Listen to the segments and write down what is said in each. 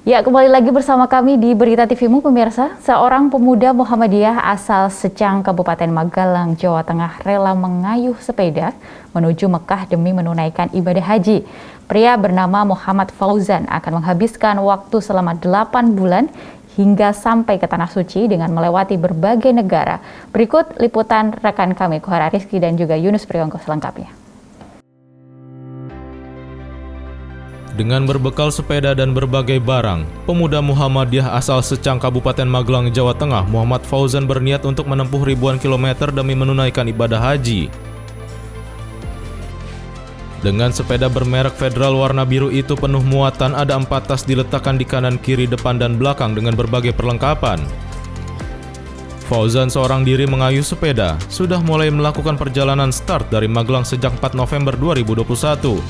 Ya, kembali lagi bersama kami di Berita TVmu, pemirsa. Seorang pemuda Muhammadiyah asal Secang, Kabupaten Magelang, Jawa Tengah rela mengayuh sepeda menuju Mekah demi menunaikan ibadah haji. Pria bernama Muhammad Fauzan akan menghabiskan waktu selama 8 bulan hingga sampai ke Tanah Suci dengan melewati berbagai negara. Berikut liputan rekan kami, Kuhara Rizky dan juga Yunus Priyongko selengkapnya. Dengan berbekal sepeda dan berbagai barang, pemuda Muhammadiyah asal Secang, Kabupaten Magelang, Jawa Tengah, Muhammad Fauzan berniat untuk menempuh ribuan kilometer demi menunaikan ibadah haji. Dengan sepeda bermerek Federal warna biru itu penuh muatan, ada 4 tas diletakkan di kanan, kiri, depan, dan belakang dengan berbagai perlengkapan. Fauzan seorang diri mengayuh sepeda, sudah mulai melakukan perjalanan start dari Magelang sejak 4 November 2021.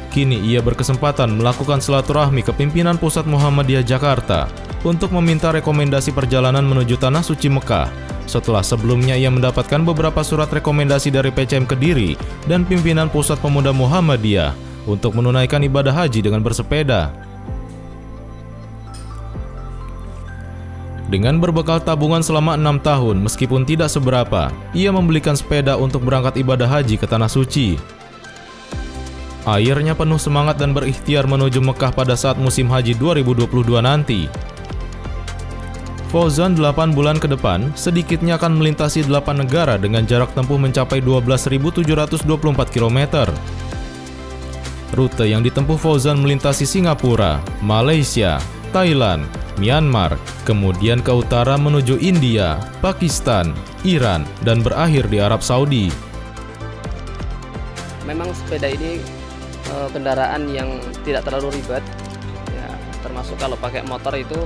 Kini ia berkesempatan melakukan silaturahmi ke pimpinan Pusat Muhammadiyah Jakarta untuk meminta rekomendasi perjalanan menuju Tanah Suci Mekah setelah sebelumnya ia mendapatkan beberapa surat rekomendasi dari PCM Kediri dan pimpinan Pusat Pemuda Muhammadiyah untuk menunaikan ibadah haji dengan bersepeda. Dengan berbekal tabungan selama 6 tahun meskipun tidak seberapa, ia membelikan sepeda untuk berangkat ibadah haji ke Tanah Suci. Akhirnya penuh semangat dan berikhtiar menuju Mekah pada saat musim haji 2022 nanti. Fauzan 8 bulan ke depan sedikitnya akan melintasi 8 negara dengan jarak tempuh mencapai 12.724 km. Rute yang ditempuh Fauzan melintasi Singapura, Malaysia, Thailand, Myanmar, kemudian ke utara menuju India, Pakistan, Iran, dan berakhir di Arab Saudi. Memang sepeda ini kendaraan yang tidak terlalu ribet, ya, termasuk kalau pakai motor itu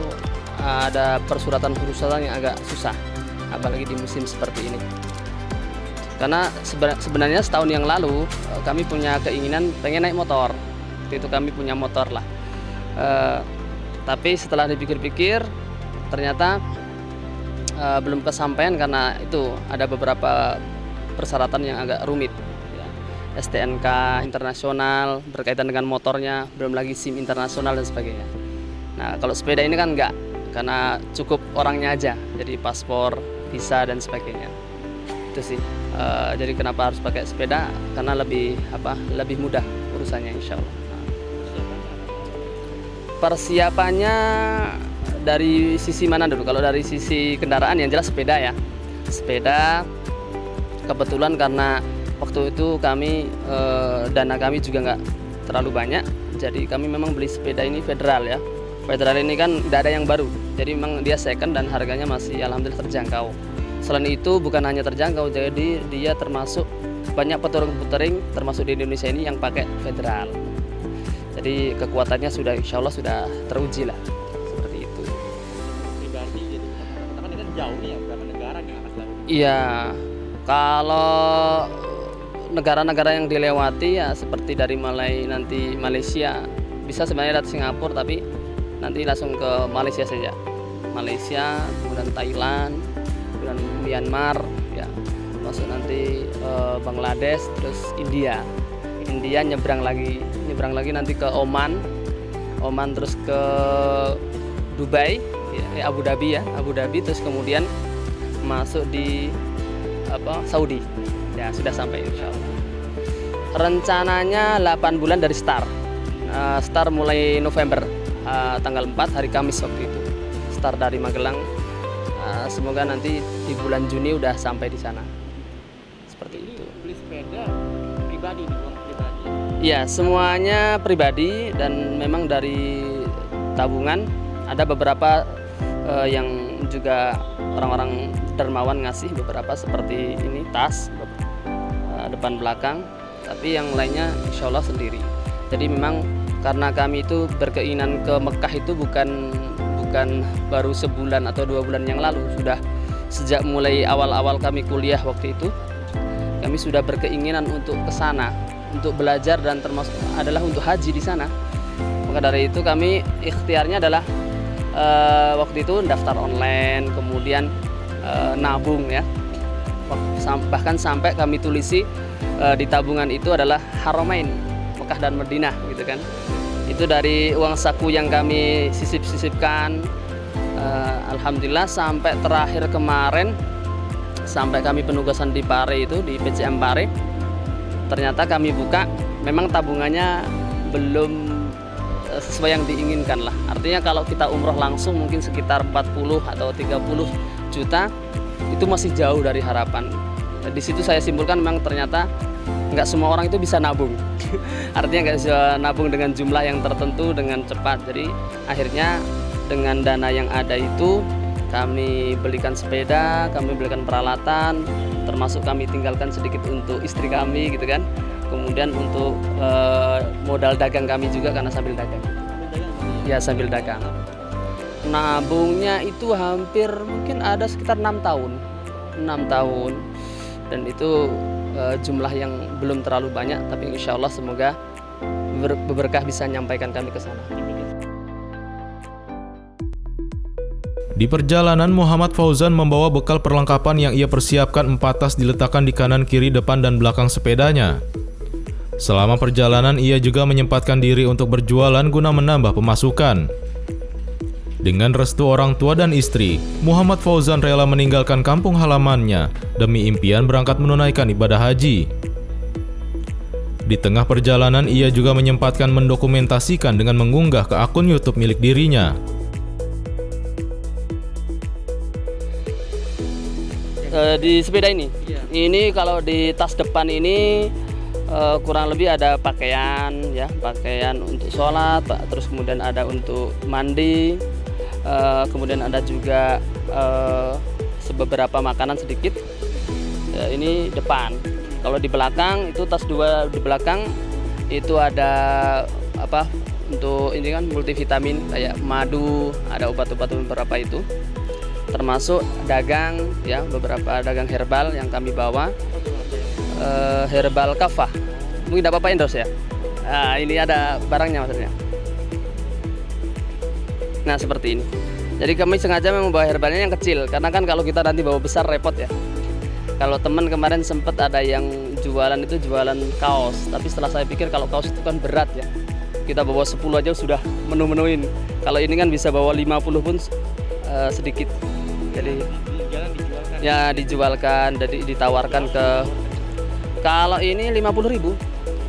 ada persuratan yang agak susah, apalagi di musim seperti ini. Karena sebenarnya setahun yang lalu kami punya keinginan pengen naik motor, waktu itu kami punya motor lah, tapi setelah dipikir-pikir ternyata belum kesampaian karena itu ada beberapa persyaratan yang agak rumit. STNK internasional berkaitan dengan motornya, belum lagi SIM internasional dan sebagainya. Nah, kalau sepeda ini kan enggak, karena cukup orangnya aja, jadi paspor, visa dan sebagainya. Itu sih. Jadi kenapa harus pakai sepeda? Karena lebih mudah urusannya, insya Allah. Persiapannya dari sisi mana dulu? Kalau dari sisi kendaraan yang jelas sepeda ya. Sepeda kebetulan karena waktu itu kami dana kami juga nggak terlalu banyak, jadi kami memang beli sepeda ini Federal ya. Federal ini kan tidak ada yang baru, jadi memang dia second dan harganya masih alhamdulillah terjangkau. Selain itu bukan hanya terjangkau, jadi dia termasuk banyak peturing termasuk di Indonesia ini yang pakai Federal. Jadi kekuatannya sudah insya Allah sudah teruji lah, seperti itu. Pribadi jadi, karena ini kan jauh nih ya, berapa negara nih Mas? Iya, kalau negara-negara yang dilewati ya seperti dari mulai nanti Malaysia, bisa sebenarnya dari Singapura tapi nanti langsung ke Malaysia saja. Malaysia, kemudian Thailand, kemudian Myanmar, ya masuk nanti Bangladesh, terus India. India nyebrang lagi nanti ke Oman terus ke Dubai, ya, Abu Dhabi, terus kemudian masuk di Saudi. Ya sudah sampai insya Allah. Rencananya 8 bulan dari start mulai November, tanggal 4 hari Kamis waktu itu. Start dari Magelang, semoga nanti di bulan Juni udah sampai di sana. Seperti ini itu. Beli sepeda pribadi nih, uang pribadi. Ya semuanya pribadi dan memang dari tabungan. Ada beberapa yang juga orang-orang dermawan ngasih beberapa seperti ini tas depan belakang, tapi yang lainnya insya Allah sendiri. Jadi memang karena kami itu berkeinginan ke Mekah itu bukan baru sebulan atau 2 bulan yang lalu, sudah sejak mulai awal-awal kami kuliah waktu itu kami sudah berkeinginan untuk ke sana, untuk belajar dan termasuk adalah untuk haji di sana. Maka dari itu kami ikhtiarnya adalah waktu itu daftar online, kemudian nabung ya, bahkan sampai kami tulisi di tabungan itu adalah Haramain, Mekah dan Madinah gitu kan. Itu dari uang saku yang kami sisip-sisipkan. Alhamdulillah sampai terakhir kemarin, sampai kami penugasan di Pare itu, di PCM Pare, ternyata kami buka, memang tabungannya belum sesuai yang diinginkan lah. Artinya kalau kita umroh langsung mungkin sekitar 40 atau 30 juta, itu masih jauh dari harapan. Di situ saya simpulkan memang ternyata nggak semua orang itu bisa nabung. Artinya nggak bisa nabung dengan jumlah yang tertentu dengan cepat. Jadi akhirnya dengan dana yang ada itu kami belikan sepeda, kami belikan peralatan, termasuk kami tinggalkan sedikit untuk istri kami gitu kan. Kemudian untuk modal dagang kami juga karena sambil dagang. Ya sambil dagang. Nabungnya itu hampir mungkin ada sekitar 6 tahun. 6 tahun. Dan itu jumlah yang belum terlalu banyak, tapi insya Allah semoga berberkah bisa menyampaikan kami ke sana. Di perjalanan, Muhammad Fauzan membawa bekal perlengkapan yang ia persiapkan 4 tas diletakkan di kanan, kiri, depan, dan belakang sepedanya. Selama perjalanan, ia juga menyempatkan diri untuk berjualan guna menambah pemasukan. Dengan restu orang tua dan istri, Muhammad Fauzan rela meninggalkan kampung halamannya demi impian berangkat menunaikan ibadah haji. Di tengah perjalanan, ia juga menyempatkan mendokumentasikan dengan mengunggah ke akun YouTube milik dirinya. Di sepeda ini kalau di tas depan ini kurang lebih ada pakaian ya, pakaian untuk sholat, terus kemudian ada untuk mandi, kemudian ada juga beberapa makanan sedikit. Ini depan. Kalau di belakang itu tas 2 di belakang itu ada apa untuk ini kan multivitamin kayak madu, ada obat-obat beberapa itu. Termasuk dagang ya, beberapa dagang herbal yang kami bawa, herbal kafah. Mungkin tidak apa-apa endorse ya. Nah, ini ada barangnya maksudnya. Nah seperti ini. Jadi kami sengaja membawa herbalnya yang kecil, karena kan kalau kita nanti bawa besar repot ya. Kalau teman kemarin sempat ada yang jualan itu jualan kaos, tapi setelah saya pikir kalau kaos itu kan berat ya. Kita bawa 10 aja sudah menu-menuin. Kalau ini kan bisa bawa 50 pun sedikit. Jadi ya dijualkan, jadi ditawarkan ke, kalau ini 50.000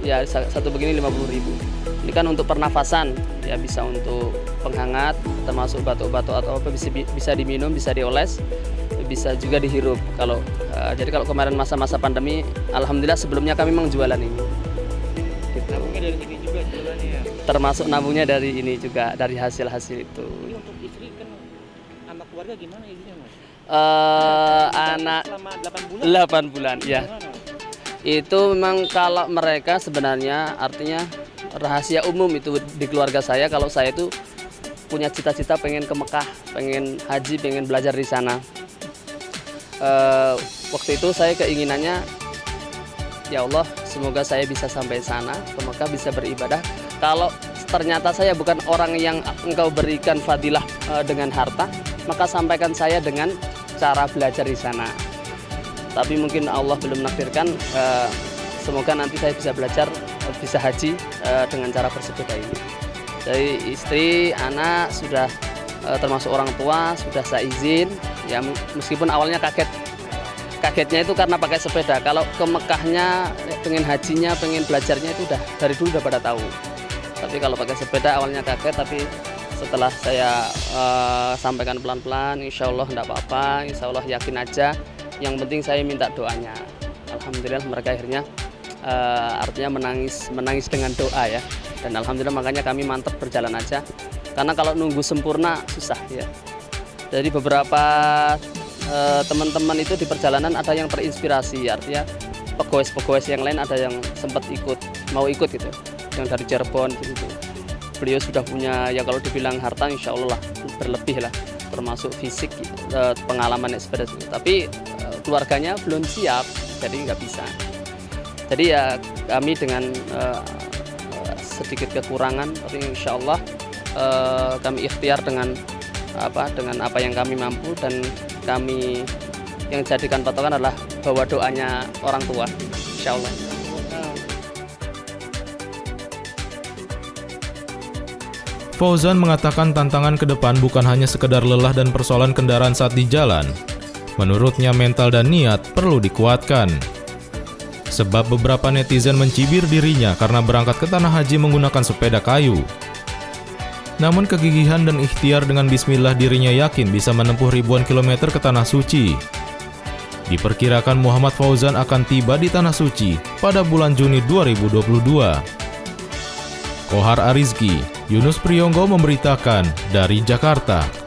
ya, satu begini 50.000. Ini kan untuk pernafasan ya, bisa untuk penghangat, termasuk batuk-batuk atau apa bisa diminum, bisa dioles, bisa juga dihirup. Jadi kalau kemarin masa-masa pandemi, alhamdulillah sebelumnya kami memang jualan ini. Gitu. Nabungnya dari sini juga jualannya ya? Termasuk nabungnya dari ini juga, dari hasil-hasil itu. Ini untuk istri kan, anak keluarga gimana istrinya Mas? Anak selama 8 bulan? 8 bulan ya. Itu memang kalau mereka sebenarnya artinya rahasia umum itu di keluarga saya. Kalau saya itu punya cita-cita pengen ke Mekah, pengen haji, pengen belajar di sana. Waktu itu saya keinginannya, ya Allah semoga saya bisa sampai sana, ke Mekah bisa beribadah. Kalau ternyata saya bukan orang yang engkau berikan fadilah dengan harta, maka sampaikan saya dengan cara belajar di sana. Tapi mungkin Allah belum menakdirkan, semoga nanti saya bisa belajar, bisa haji dengan cara bersepeda ini. Jadi istri, anak sudah termasuk orang tua sudah saya izin. Ya meskipun awalnya kagetnya itu karena pakai sepeda. Kalau ke Mekahnya, pengen hajinya, pengen belajarnya itu dari dulu udah pada tahu. Tapi kalau pakai sepeda awalnya kaget, tapi setelah saya sampaikan pelan-pelan, insya Allah enggak apa-apa, insya Allah yakin aja. Yang penting saya minta doanya. Alhamdulillah mereka akhirnya artinya menangis dengan doa ya. Dan alhamdulillah makanya kami mantap berjalan aja. Karena kalau nunggu sempurna susah ya. Jadi beberapa teman-teman itu di perjalanan ada yang terinspirasi, artinya pegawai yang lain ada yang sempat mau ikut gitu, yang dari Cirebon gitu. Beliau sudah punya ya, kalau dibilang harta insya Allah lah berlebih lah, termasuk fisik, pengalaman naik sepeda gitu. Tapi keluarganya belum siap, jadi nggak bisa. Jadi ya kami dengan sedikit kekurangan, tapi insya Allah kami ikhtiar dengan apa yang kami mampu, dan kami yang jadikan patokan adalah bawa doanya orang tua, insya Allah. Fauzan mengatakan tantangan ke depan bukan hanya sekedar lelah dan persoalan kendaraan saat di jalan. Menurutnya mental dan niat perlu dikuatkan. Sebab beberapa netizen mencibir dirinya karena berangkat ke Tanah Haji menggunakan sepeda kayu. Namun kegigihan dan ikhtiar dengan bismillah dirinya yakin bisa menempuh ribuan kilometer ke Tanah Suci. Diperkirakan Muhammad Fauzan akan tiba di Tanah Suci pada bulan Juni 2022. Kohar Arizki, Yunus Priyonggo memberitakan dari Jakarta.